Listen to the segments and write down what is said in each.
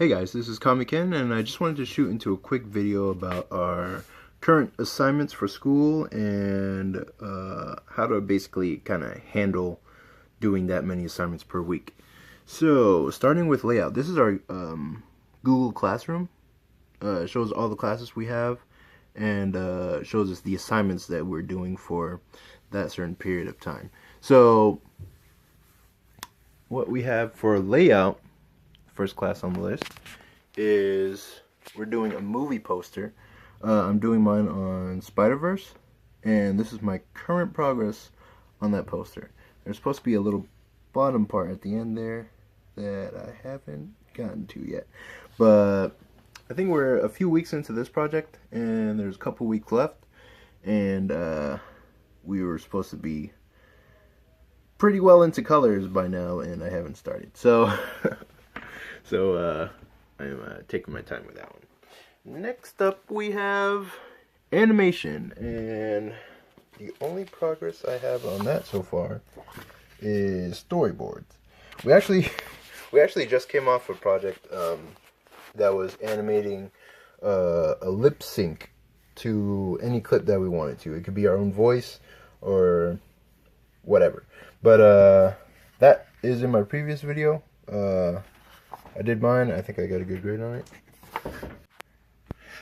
Hey guys, this is Ken, and I just wanted to shoot into a quick video about our current assignments for school and how to basically kind of handle doing that many assignments per week. So, starting with layout, this is our Google Classroom. It shows all the classes we have and shows us the assignments that we're doing for that certain period of time. So, what we have for layout, first class on the list, is we're doing a movie poster. I'm doing mine on Spider-Verse, and this is my current progress on that poster. There's supposed to be a little bottom part at the end there that I haven't gotten to yet, but I think we're a few weeks into this project and there's a couple weeks left, and we were supposed to be pretty well into colors by now, and I haven't started, so I'm taking my time with that one. Next up, we have animation, and the only progress I have on that so far is storyboards. We actually just came off a project that was animating a lip sync to any clip that we wanted to. It could be our own voice or whatever. But that is in my previous video. I did mine. I think I got a good grade on it.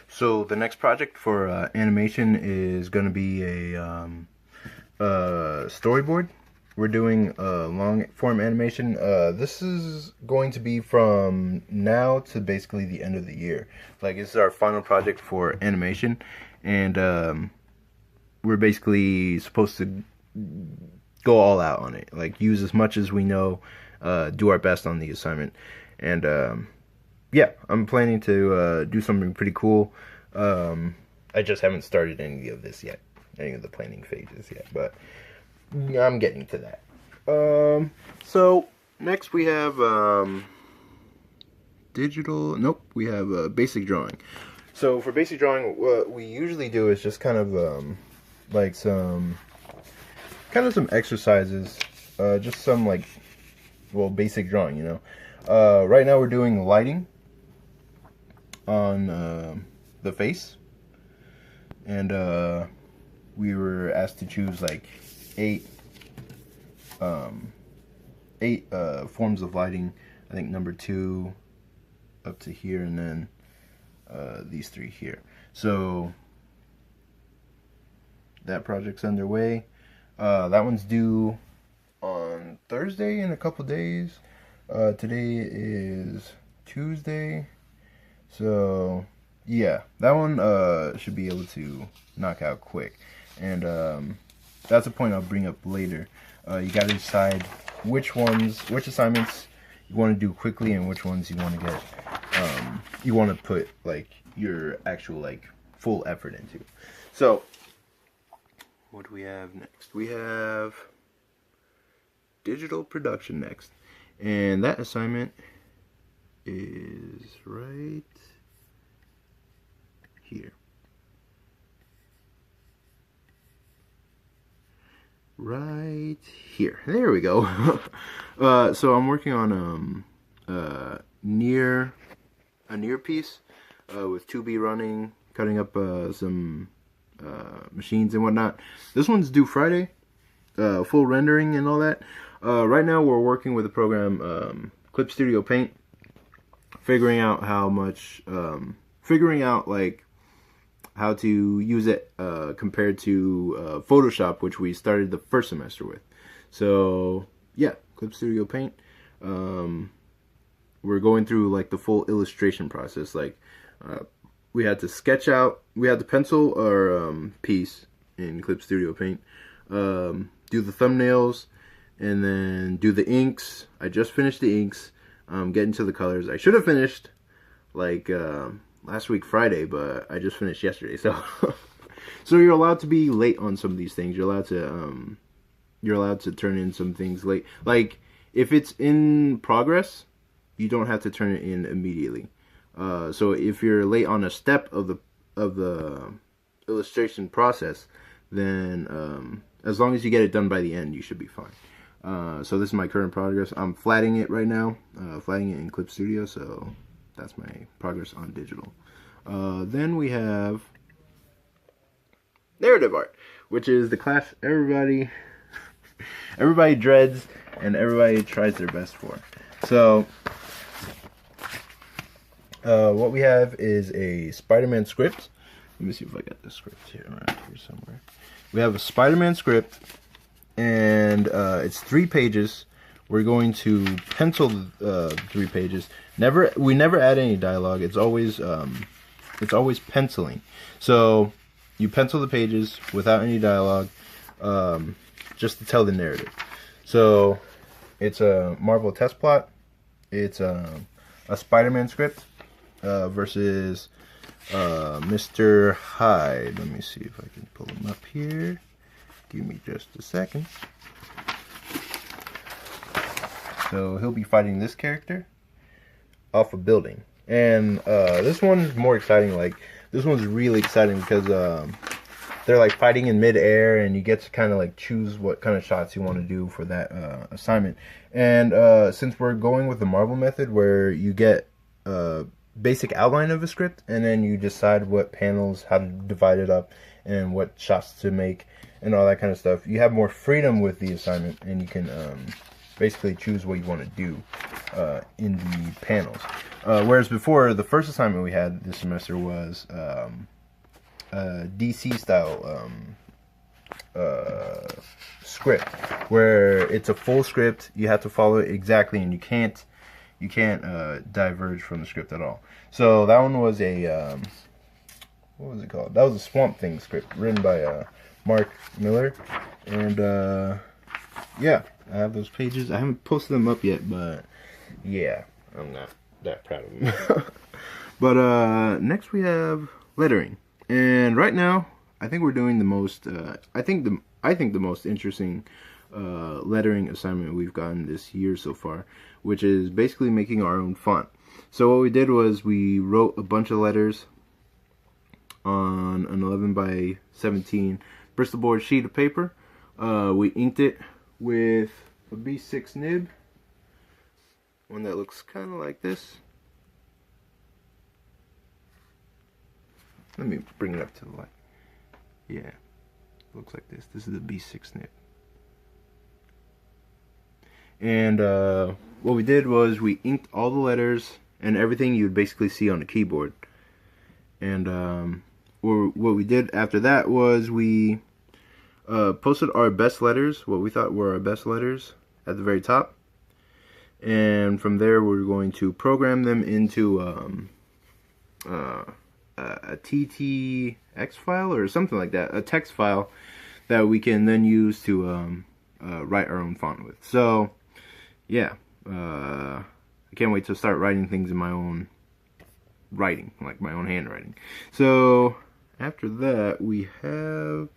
So the next project for animation is going to be a storyboard. We're doing a long form animation. This is going to be from now to basically the end of the year. Like, this is our final project for animation, and we're basically supposed to go all out on it. Like, use as much as we know, do our best on the assignment. And yeah, I'm planning to do something pretty cool. I just haven't started any of this yet, any of the planning phases yet, but I'm getting to that. So next we have we have basic drawing. So for basic drawing, what we usually do is just kind of like some exercises, just some basic drawing, you know. Right now we're doing lighting on the face, and we were asked to choose like eight forms of lighting. I think number 2 up to here, and then these 3 here. So that project's underway. That one's due on Thursday in a couple days. Today is Tuesday, so yeah, that one should be able to knock out quick, and that's a point I'll bring up later. You got to decide which assignments you want to do quickly and which ones you want to get you want to put like your actual full effort into. So what do we have next? We have digital production next. And that assignment is right here. Right here. There we go. So I'm working on a near piece with 2B running, cutting up some machines and whatnot. This one's due Friday. Full rendering and all that. Right now we're working with the program Clip Studio Paint, figuring out how to use it compared to Photoshop, which we started the first semester with. So yeah, Clip Studio Paint. We're going through like the full illustration process. We had to pencil our piece in Clip Studio Paint, do the thumbnails, and then do the inks. I just finished the inks. Getting to the colors. I should have finished last week Friday, but I just finished yesterday. So so you're allowed to be late on some of these things. You're allowed to turn in some things late. Like, if it's in progress, you don't have to turn it in immediately. So if you're late on a step of the illustration process, then as long as you get it done by the end, you should be fine. So this is my current progress. I'm flatting it right now, flatting it in Clip Studio, so that's my progress on digital. Then we have narrative art, which is the class everybody dreads and everybody tries their best for. So what we have is a Spider-Man script. Let me see if I got the script here around here somewhere. We have a Spider-Man script, and it's 3 pages. We're going to pencil 3 pages. We never add any dialogue. It's always penciling. So you pencil the pages without any dialogue, just to tell the narrative. So it's a Marvel test plot. It's a Spider-Man script versus Mr. Hyde. Let me see if I can pull him up here. Give me just a second. So he'll be fighting this character off a building. And this one's more exciting. Like, this one's really exciting because they're like fighting in midair, and you get to kind of like choose what kind of shots you want to do for that assignment. And since we're going with the Marvel method, where you get basic outline of a script, and then you decide what panels, how to divide it up, and what shots to make, and all that kind of stuff. You have more freedom with the assignment, and you can basically choose what you want to do in the panels. Whereas before, the first assignment we had this semester was DC style script, where it's a full script. You have to follow it exactly, and you can't diverge from the script at all. So that one was a what was it called? That was a Swamp Thing script written by Mark Miller, and yeah, I have those pages. I haven't posted them up yet, but yeah, I'm not that proud of them. But next we have lettering, and right now I think we're doing the most. I think the most interesting lettering assignment we've gotten this year so far, which is basically making our own font. So what we did was we wrote a bunch of letters on an 11 by 17 Bristol board sheet of paper. We inked it with a B6 nib, one that looks kind of like this. Let me bring it up to the light. Yeah, looks like this. This is the B6 nib. And what we did was we inked all the letters and everything you'd basically see on the keyboard. And what we did after that was we posted our best letters, what we thought were our best letters, at the very top. And from there we're going to program them into a TTX file or something like that, a text file that we can then use to write our own font with. So yeah, I can't wait to start writing things in my own writing, like my own handwriting. So after that we have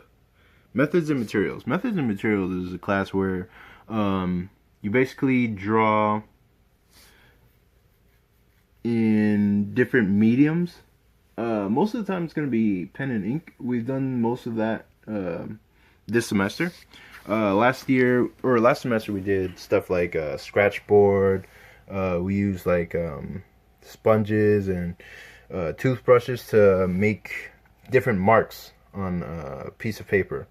methods and materials. Methods and materials is a class where you basically draw in different mediums. Most of the time it's going to be pen and ink. We've done most of that this semester. Last semester we did stuff like scratchboard. We used like sponges and toothbrushes to make different marks on a piece of paper.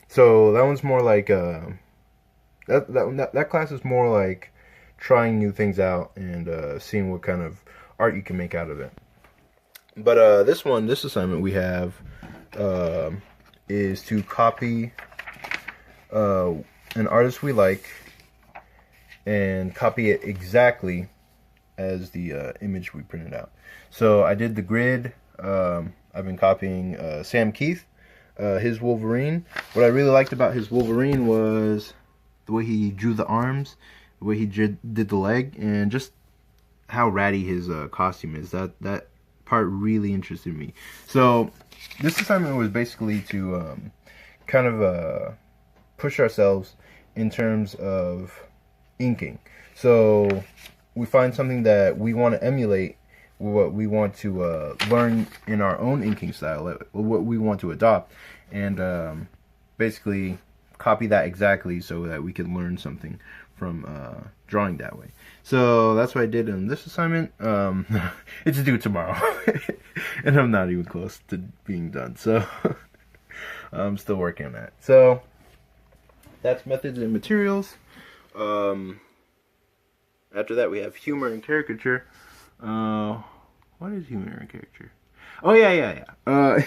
So that one's more like that class is more like trying new things out and seeing what kind of art you can make out of it. But this assignment we have is to copy an artist we like and copy it exactly as the image we printed out. So I did the grid. I've been copying Sam Keith, his Wolverine. What I really liked about his Wolverine was the way he drew the arms, the way he did the leg, and just how ratty his costume is. That part really interested me. So this assignment was basically to kind of push ourselves in terms of inking. So we find something that we want to emulate, what we want to learn in our own inking style, what we want to adopt, and basically copy that exactly so that we can learn something from drawing that way. So that's what I did in this assignment. It's due tomorrow, and I'm not even close to being done. So I'm still working on that. So that's methods and materials. After that, we have humor and caricature. What is humor and caricature? Oh, yeah.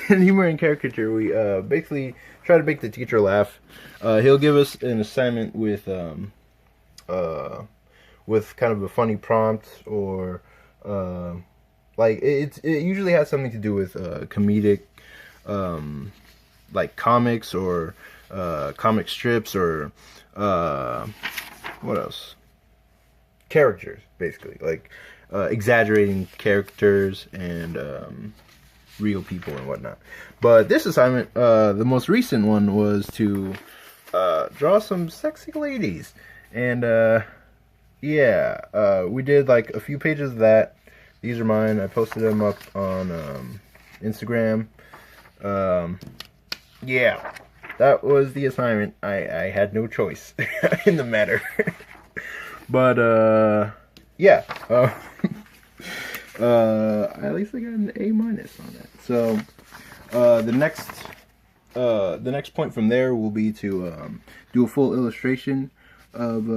In humor and caricature, we basically try to make the teacher laugh. He'll give us an assignment with kind of a funny prompt, or like it usually has something to do with comedic, like comics or comic strips, or what else? Characters, basically, like exaggerating characters and real people and whatnot. But this assignment, the most recent one, was to draw some sexy ladies, and yeah, we did like a few pages of that. These are mine. I posted them up on Instagram. Yeah, that was the assignment. I had no choice in the matter. But yeah, at least I got an A- on that. So the next point from there will be to do a full illustration of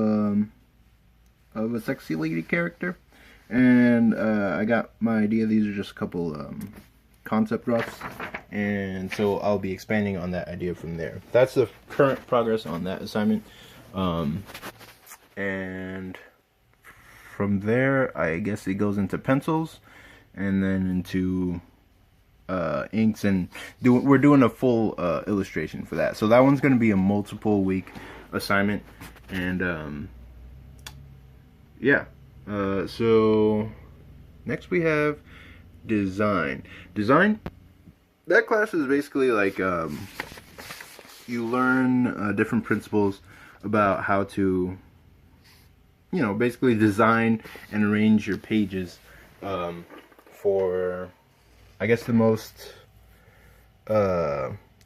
a sexy lady character, and I got my idea. These are just a couple concept roughs, and so I'll be expanding on that idea from there. That's the current progress on that assignment. And from there, I guess it goes into pencils, and then into inks, and we're doing a full illustration for that. So that one's going to be a multiple week assignment, and yeah. So next we have design. That class is basically like you learn different principles about how to, you know, basically design and arrange your pages for, I guess, the most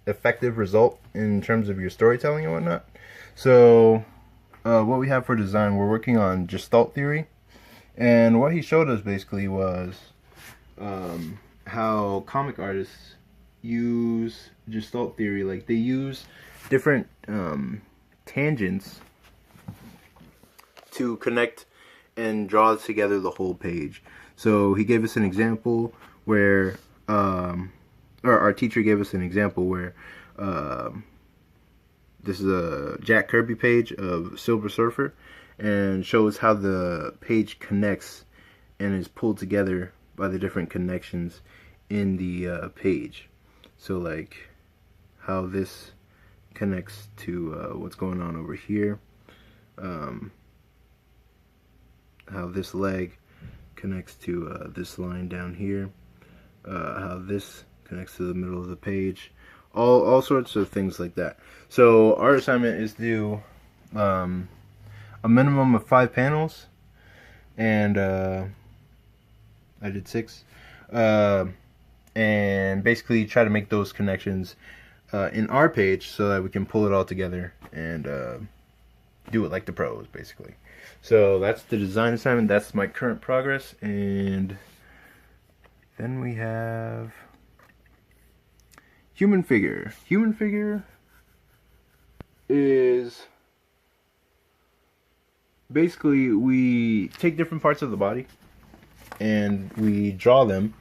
effective result in terms of your storytelling and whatnot. So what we have for design, we're working on Gestalt theory, and what he showed us basically was how comic artists use Gestalt theory. Like, they use different tangents to connect and draw together the whole page. So he gave us an example where, or our teacher gave us an example where this is a Jack Kirby page of Silver Surfer, and shows how the page connects and is pulled together by the different connections in the page. So like how this connects to what's going on over here, how this leg connects to this line down here, how this connects to the middle of the page, all sorts of things like that. So our assignment is to do a minimum of 5 panels, and I did 6, and basically try to make those connections in our page so that we can pull it all together and do it like the pros, basically. So that's the design assignment. That's my current progress. And then we have human figure. Human figure is basically, we take different parts of the body and we draw them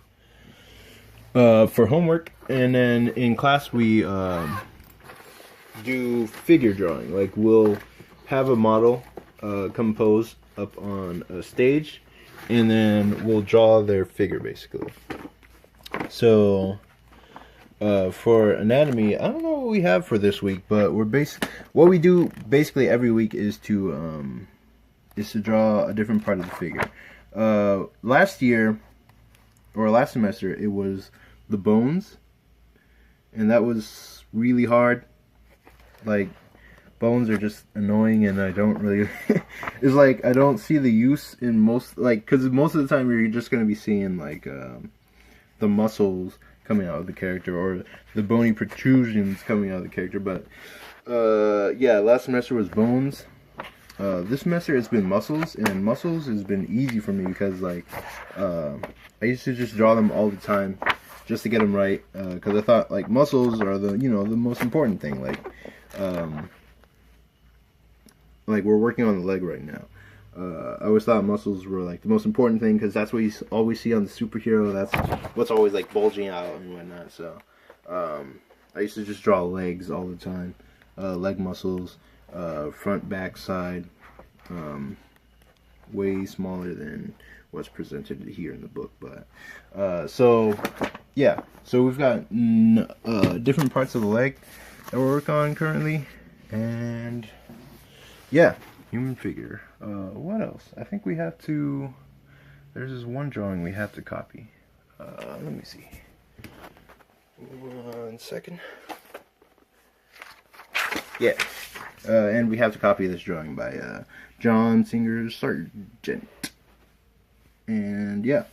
for homework, and then in class we do figure drawing. Like, we'll have a model compose up on a stage, and then we'll draw their figure, basically. So for anatomy, I don't know what we have for this week, but what we do basically every week is to draw a different part of the figure. Last year, or last semester, it was the bones, and that was really hard. Like, bones are just annoying, and I don't really it's like I don't see the use in most, like, because most of the time you're just going to be seeing like the muscles coming out of the character, or the bony protrusions coming out of the character. But yeah, last semester was bones. This semester it's been muscles, and muscles has been easy for me because like I used to just draw them all the time just to get them right, because I thought like muscles are the the most important thing. Like we're working on the leg right now. I always thought muscles were like the most important thing because that's what you always see on the superhero. That's what's always like bulging out and whatnot. So I used to just draw legs all the time, leg muscles, front, back, side, way smaller than what's presented here in the book. But so yeah, so we've got different parts of the leg that we're working on currently, and yeah, human figure. What else? I think we have to. There's this one drawing we have to copy. Let me see. 1 second. Yeah, and we have to copy this drawing by John Singer Sargent. And yeah,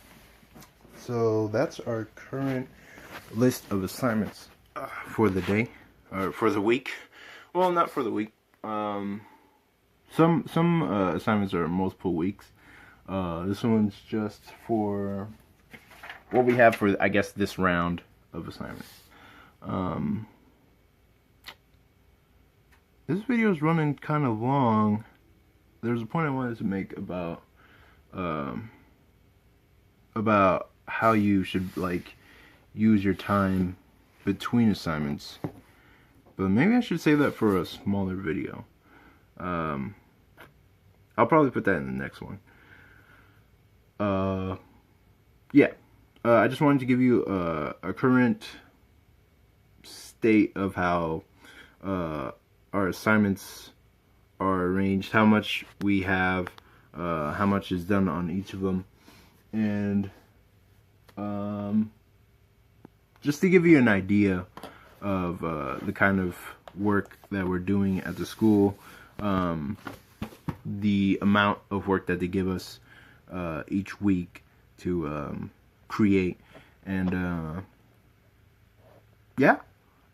so that's our current list of assignments for the day, or for the week. Well, not for the week. Some assignments are multiple weeks. This one's just for what we have for, I guess, this round of assignments. This video is running kind of long. There's a point I wanted to make about how you should like use your time between assignments, but maybe I should save that for a smaller video. I'll probably put that in the next one. Yeah, I just wanted to give you a current state of how our assignments are arranged, how much we have, how much is done on each of them, and just to give you an idea of the kind of work that we're doing at the school, the amount of work that they give us each week to create, and yeah,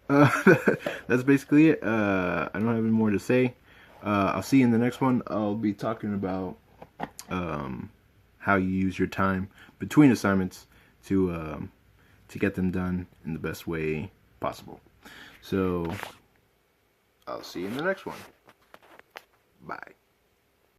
that's basically it. I don't have any more to say. I'll see you in the next one. I'll be talking about how you use your time between assignments to get them done in the best way possible. So I'll see you in the next one. Bye.